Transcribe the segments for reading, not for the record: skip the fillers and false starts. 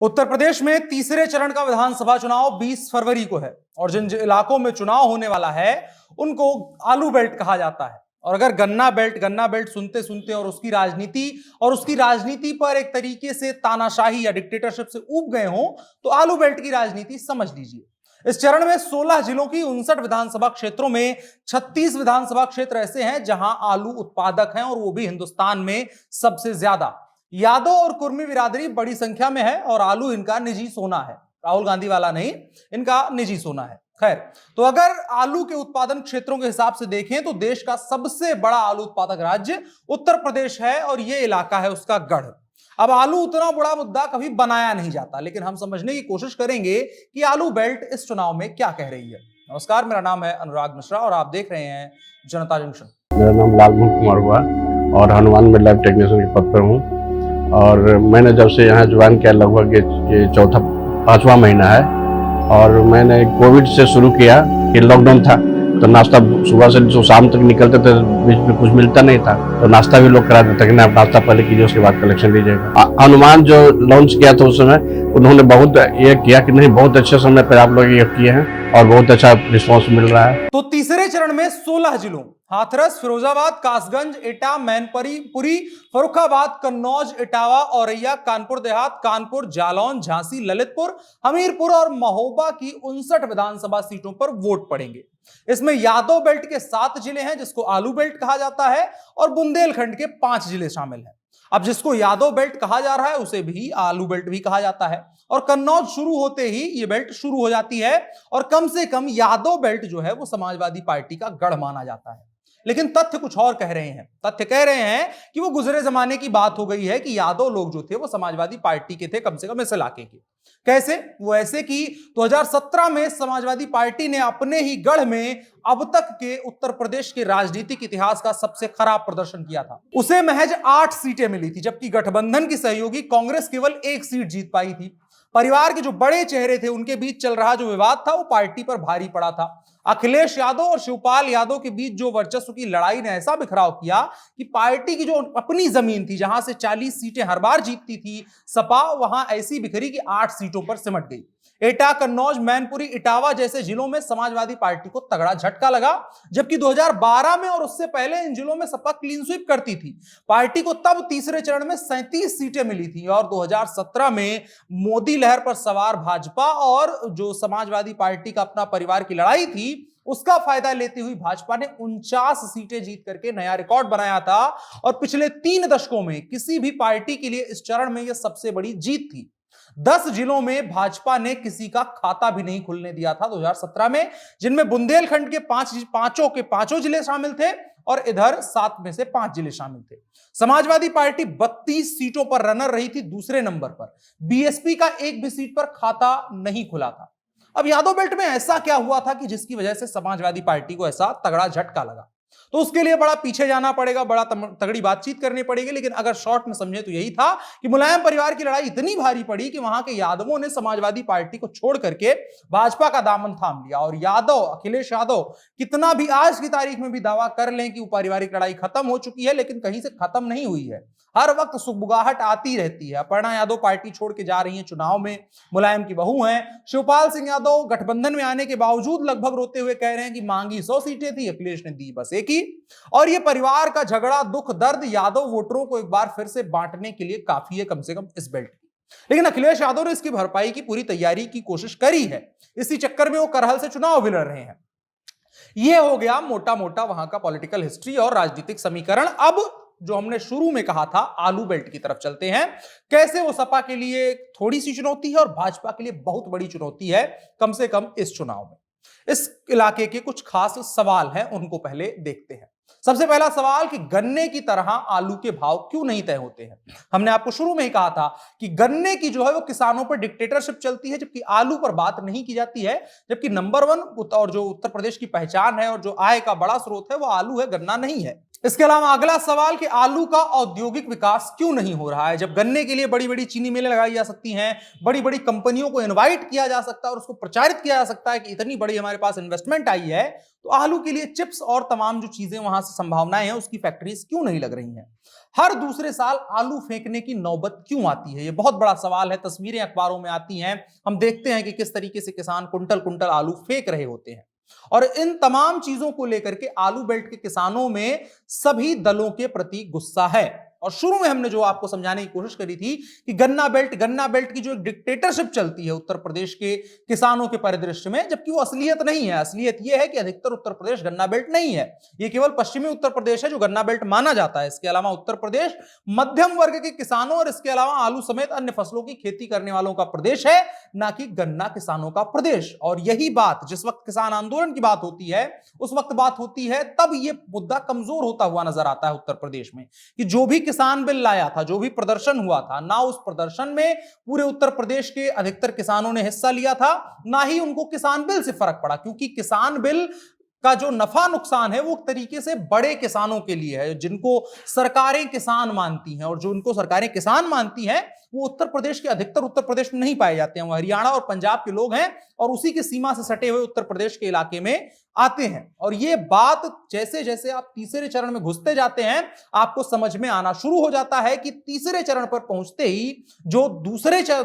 उत्तर प्रदेश में तीसरे चरण का विधानसभा चुनाव 20 फरवरी को है और जिन इलाकों में चुनाव होने वाला है उनको आलू बेल्ट कहा जाता है। और अगर गन्ना बेल्ट सुनते सुनते और उसकी राजनीति पर एक तरीके से तानाशाही या डिक्टेटरशिप से ऊब गए हो तो आलू बेल्ट की राजनीति समझ लीजिए। इस चरण में 16 जिलों की 59 विधानसभा क्षेत्रों में 36 विधानसभा क्षेत्र ऐसे हैं जहां आलू उत्पादक हैं और वो भी हिंदुस्तान में सबसे ज्यादा। यादव और कुर्मी बिरादरी बड़ी संख्या में है और आलू इनका निजी सोना है, राहुल गांधी वाला नहीं, इनका निजी सोना है। खैर, तो अगर आलू के उत्पादन क्षेत्रों के हिसाब से देखें तो देश का सबसे बड़ा आलू उत्पादक राज्य उत्तर प्रदेश है और यह इलाका है उसका गढ़। अब आलू उतना बड़ा मुद्दा कभी बनाया नहीं जाता, लेकिन हम समझने की कोशिश करेंगे कि आलू बेल्ट इस चुनाव में क्या कह रही है। नमस्कार, मेरा नाम है अनुराग मिश्रा और आप देख रहे हैं जनता जंक्शन। मेरा नाम लालमोहन कुमार हुआ और हनुमान में लैब टेक्नीशियन के पद पर हूँ। और मैंने जब से यहाँ ज्वाइन किया लगभग ये पांचवा महीना है। और मैंने कोविड से शुरू किया कि लॉकडाउन था तो नाश्ता सुबह से जो शाम तक निकलते थे, बीच में कुछ मिलता नहीं था तो नाश्ता भी लोग करा देते कि आप नाश्ता पहले कीजिए उसके बाद कलेक्शन लीजिएगा। हनुमान जो लॉन्च किया था उस समय उन्होंने बहुत ये किया कि नहीं, बहुत अच्छे समय पर आप लोग ये किए हैं और बहुत अच्छा रिस्पॉन्स मिल रहा है। तो तीसरे चरण में 16 जिलों हाथरस, फिरोजाबाद, कासगंज, एटा, मैनपुरी, फर्रुखाबाद, कन्नौज, इटावा, औरैया, कानपुर देहात, कानपुर, जालौन, झांसी, ललितपुर, हमीरपुर और महोबा की 59 विधानसभा सीटों पर वोट पड़ेंगे। इसमें यादव बेल्ट के 7 जिले हैं जिसको आलू बेल्ट कहा जाता है और बुंदेलखंड के 5 जिले शामिल हैं। अब जिसको यादव बेल्ट कहा जा रहा है उसे भी आलू बेल्ट भी कहा जाता है और कन्नौज शुरू होते ही ये बेल्ट शुरू हो जाती है और कम से कम यादव बेल्ट जो है वो समाजवादी पार्टी का गढ़ माना जाता है। लेकिन तथ्य कुछ और कह रहे हैं। तथ्य कह रहे हैं कि वो गुजरे जमाने की बात हो गई है कि यादव लोग जो थे वो समाजवादी पार्टी के थे, कम से कम इस इलाके के। कैसे? वो ऐसे कि 2017 में समाजवादी पार्टी ने अपने ही गढ़ में अब तक के उत्तर प्रदेश के राजनीतिक इतिहास का सबसे खराब प्रदर्शन किया था। उसे महज 8 सीटें मिली थी, जबकि गठबंधन की सहयोगी कांग्रेस केवल 1 सीट जीत पाई थी। परिवार के जो बड़े चेहरे थे उनके बीच चल रहा जो विवाद था वो पार्टी पर भारी पड़ा था। अखिलेश यादव और शिवपाल यादव के बीच जो वर्चस्व की लड़ाई ने ऐसा बिखराव किया कि पार्टी की जो अपनी जमीन थी, जहां से 40 सीटें हर बार जीतती थी सपा, वहां ऐसी बिखरी कि 8 सीटों पर सिमट गई। एटा, कन्नौज, मैनपुरी, इटावा जैसे जिलों में समाजवादी पार्टी को तगड़ा झटका लगा, जबकि 2012 में और उससे पहले इन जिलों में सपा क्लीन स्वीप करती थी। पार्टी को तब तीसरे चरण में 37 सीटें मिली थी और 2017 में मोदी लहर पर सवार भाजपा और जो समाजवादी पार्टी का अपना परिवार की लड़ाई थी उसका फायदा लेती हुई भाजपा ने 49 सीटें जीत करके नया रिकॉर्ड बनाया था और पिछले 3 दशकों में किसी भी पार्टी के लिए इस चरण में यह सबसे बड़ी जीत थी। 10 जिलों में भाजपा ने किसी का खाता भी नहीं खुलने दिया था 2017 में, जिनमें बुंदेलखंड के पांचों जिले शामिल थे और इधर 7 में से 5 जिले शामिल थे। समाजवादी पार्टी 32 सीटों पर रनर रही थी दूसरे नंबर पर। बीएसपी का एक भी सीट पर खाता नहीं खुला था। अब यादव बेल्ट में ऐसा क्या हुआ था कि जिसकी वजह से समाजवादी पार्टी को ऐसा तगड़ा झटका लगा? तो उसके लिए बड़ा पीछे जाना पड़ेगा, बड़ा तगड़ी बातचीत करनी पड़ेगी, लेकिन अगर शॉर्ट में समझे तो यही था कि मुलायम परिवार की लड़ाई इतनी भारी पड़ी कि वहां के यादवों ने समाजवादी पार्टी को छोड़ करके भाजपा का दामन थाम लिया। और अखिलेश यादव कितना भी आज की तारीख में भी दावा कर लें कि वो पारिवारिक लड़ाई खत्म हो चुकी है, लेकिन कहीं से खत्म नहीं हुई है। हर वक्त सुगबुगाहट आती रहती है। अपर्णा यादव पार्टी छोड़ के जा रही है चुनाव में, मुलायम की बहू हैं। शिवपाल सिंह यादव गठबंधन में आने के बावजूद लगभग रोते हुए कह रहे हैं कि मांगी 100 सीटें थी, अखिलेश ने दी बस 1 ही। और ये परिवार का झगड़ा, दुख, दर्द यादव वोटरों को एक बार फिर से बांटने के लिए काफी है, कम से कम इस बेल्ट की। लेकिन अखिलेश यादव ने इसकी भरपाई की पूरी तैयारी की कोशिश करी है। इसी चक्कर में वो करहल से चुनाव भी लड़ रहे हैं। यह हो गया मोटा मोटा वहां का पॉलिटिकल हिस्ट्री और राजनीतिक समीकरण। अब जो हमने शुरू में कहा था आलू बेल्ट की तरफ चलते हैं। कैसे वो सपा के लिए थोड़ी सी चुनौती है और भाजपा के लिए बहुत बड़ी चुनौती है, कम से कम इस चुनाव में। इस इलाके के कुछ खास सवाल हैं, उनको पहले देखते हैं। सबसे पहला सवाल कि गन्ने की तरह आलू के भाव क्यों नहीं तय होते हैं? हमने आपको शुरू में ही कहा था कि गन्ने की जो है वो किसानों पर डिक्टेटरशिप चलती है, जबकि आलू पर बात नहीं की जाती है। जबकि नंबर 1 और जो उत्तर प्रदेश की पहचान है और जो आय का बड़ा स्रोत है वो आलू है, गन्ना नहीं है। इसके अलावा अगला सवाल कि आलू का औद्योगिक विकास क्यों नहीं हो रहा है? जब गन्ने के लिए बड़ी बड़ी चीनी मिलें लगाई जा सकती हैं, बड़ी बड़ी कंपनियों को इनवाइट किया जा सकता है और उसको प्रचारित किया जा सकता है कि इतनी बड़ी हमारे पास इन्वेस्टमेंट आई है, तो आलू के लिए चिप्स और तमाम जो चीजें वहां से संभावनाएं हैं उसकी फैक्ट्रीज क्यों नहीं लग रही हैं? हर दूसरे साल आलू फेंकने की नौबत क्यों आती है? यह बहुत बड़ा सवाल है। तस्वीरें अखबारों में आती हैं, हम देखते हैं कि किस तरीके से किसान कुंटल कुंटल आलू फेंक रहे होते हैं। और इन तमाम चीजों को लेकर के आलू बेल्ट के किसानों में सभी दलों के प्रति गुस्सा है। और शुरू में हमने जो आपको समझाने की कोशिश करी थी कि गन्ना बेल्ट की जो एक डिक्टेटरशिप चलती है उत्तर प्रदेश के किसानों के परिदृश्य में, जबकि वो असलियत नहीं है। असलियत यह है कि अधिकतर उत्तर प्रदेश गन्ना बेल्ट नहीं है। ये केवल पश्चिमी उत्तर प्रदेश है जो गन्ना बेल्ट माना जाता है। इसके अलावा उत्तर प्रदेश मध्यम वर्ग के किसानों और इसके अलावा आलू समेत अन्य फसलों की खेती करने वालों का प्रदेश है, ना कि गन्ना किसानों का प्रदेश। और यही बात जिस वक्त किसान आंदोलन की बात होती है, उस वक्त बात होती है, तब यह मुद्दा कमजोर होता हुआ नजर आता है उत्तर प्रदेश में, कि जो भी किसान बिल लाया था, जो भी प्रदर्शन हुआ था, ना उस प्रदर्शन में पूरे उत्तर प्रदेश के अधिकतर किसानों ने हिस्सा लिया था, ना ही उनको किसान बिल से फर्क पड़ा। क्योंकि किसान बिल का जो नफा नुकसान है वो एक तरीके से बड़े किसानों के लिए है, जिनको सरकारें किसान मानती हैं। और जो उनको सरकारें किसान मानती हैं वो उत्तर प्रदेश के अधिकतर उत्तर प्रदेश में नहीं पाए जाते हैं, वो हरियाणा और पंजाब के लोग हैं और उसी की सीमा से सटे हुए उत्तर प्रदेश के इलाके में आते हैं। और ये बात जैसे जैसे आप तीसरे चरण में घुसते जाते हैं, आपको समझ में आना शुरू हो जाता है कि तीसरे चरण पर पहुंचते ही जो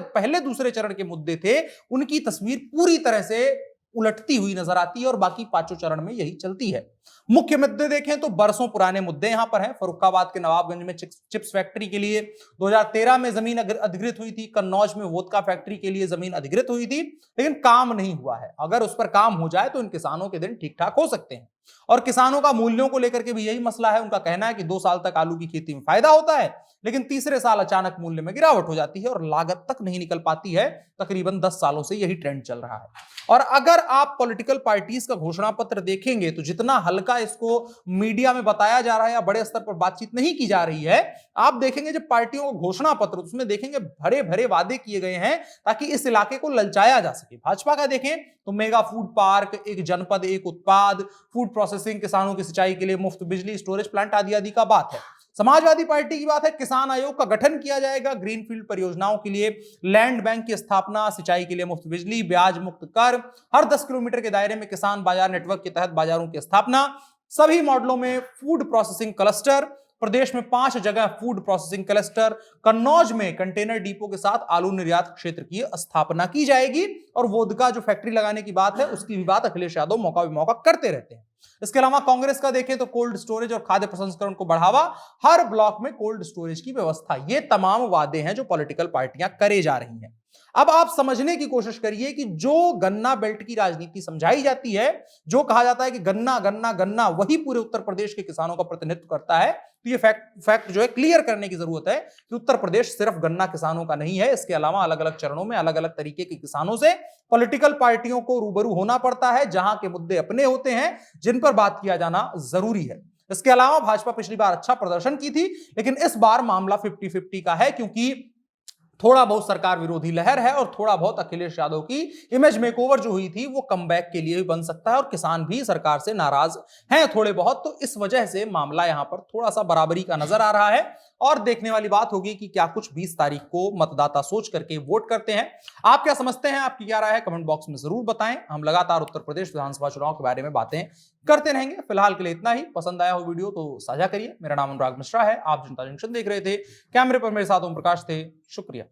पहले दूसरे चरण के मुद्दे थे, उनकी तस्वीर पूरी तरह से उलटती हुई नजर आती है। और बाकी पांचों चरण में यही चलती है। मुख्य मुद्दे देखें तो बरसों पुराने मुद्दे यहां पर हैं। फर्रुखाबाद के नवाबगंज में चिप्स फैक्ट्री के लिए 2013 में जमीन अधिग्रहित हुई थी। कन्नौज में वोदका फैक्ट्री के लिए जमीन अधिग्रहित हुई थी, लेकिन काम नहीं हुआ है। अगर उस पर काम हो जाए तो इन किसानों के दिन ठीक ठाक हो सकते हैं। और किसानों का मूल्यों को लेकर के भी यही मसला है। उनका कहना है कि 2 साल तक आलू की खेती में फायदा होता है, लेकिन तीसरे साल अचानक मूल्य में गिरावट हो जाती है और लागत तक नहीं निकल पाती है। तकरीबन 10 सालों से यही ट्रेंड चल रहा है। और अगर आप पॉलिटिकल पार्टीज का घोषणा पत्र देखेंगे तो जितना हल्का इसको मीडिया में बताया जा रहा है या बड़े स्तर पर बातचीत नहीं की जा रही है, आप देखेंगे जब पार्टियों का घोषणा पत्र, उसमें देखेंगे भरे भरे वादे किए गए हैं ताकि इस इलाके को ललचाया जा सके। भाजपा का देखें तो मेगा फूड पार्क, एक जनपद एक उत्पाद, फूड प्रोसेसिंग, किसानों की सिंचाई के लिए मुफ्त बिजली, स्टोरेज प्लांट आदि आदि का बात है। समाजवादी पार्टी की बात है किसान आयोग का गठन किया जाएगा, ग्रीनफील्ड परियोजनाओं के लिए लैंड बैंक की स्थापना, सिंचाई के लिए मुफ्त बिजली, ब्याज मुक्त कर, हर 10 किलोमीटर के दायरे में किसान बाजार नेटवर्क के तहत बाजारों की स्थापना, सभी मॉडलों में फूड प्रोसेसिंग क्लस्टर, प्रदेश में 5 जगह फूड प्रोसेसिंग क्लस्टर, कन्नौज में कंटेनर डिपो के साथ आलू निर्यात क्षेत्र की स्थापना की जाएगी। और वोदका जो फैक्ट्री लगाने की बात है उसकी भी बात अखिलेश यादव मौका करते रहते हैं। इसके अलावा कांग्रेस का देखें तो कोल्ड स्टोरेज और खाद्य प्रसंस्करण को बढ़ावा, हर ब्लॉक में कोल्ड स्टोरेज की व्यवस्था। ये तमाम वादे हैं जो पॉलिटिकल पार्टियां करे जा रही हैं। अब आप समझने की कोशिश करिए कि जो गन्ना बेल्ट की राजनीति समझाई जाती है, जो कहा जाता है कि गन्ना गन्ना गन्ना वही पूरे उत्तर प्रदेश के किसानों का प्रतिनिधित्व करता है, तो ये फैक्ट जो है क्लियर करने की जरूरत है कि उत्तर प्रदेश सिर्फ गन्ना किसानों का नहीं है। इसके अलावा अलग अलग चरणों में अलग अलग तरीके के किसानों से पॉलिटिकल पार्टियों को रूबरू होना पड़ता है, जहां के मुद्दे अपने होते हैं जिन पर बात किया जाना जरूरी है। इसके अलावा भाजपा पिछली बार अच्छा प्रदर्शन की थी, लेकिन इस बार मामला 50-50 का है, क्योंकि थोड़ा बहुत सरकार विरोधी लहर है और थोड़ा बहुत अखिलेश यादव की इमेज मेकओवर जो हुई थी वो कमबैक के लिए भी बन सकता है। और किसान भी सरकार से नाराज हैं थोड़े बहुत, तो इस वजह से मामला यहां पर थोड़ा सा बराबरी का नजर आ रहा है। और देखने वाली बात होगी कि क्या कुछ 20 तारीख को मतदाता सोच करके वोट करते हैं। आप क्या समझते हैं, आपकी क्या राय है, कमेंट बॉक्स में जरूर बताएं। हम लगातार उत्तर प्रदेश विधानसभा चुनाव के बारे में बातें करते रहेंगे। फिलहाल के लिए इतना ही। पसंद आया हो वीडियो तो साझा करिए। मेरा नाम अनुराग मिश्रा है, आप जनता जंक्शन देख रहे थे। कैमरे पर मेरे साथ ओम प्रकाश थे। शुक्रिया।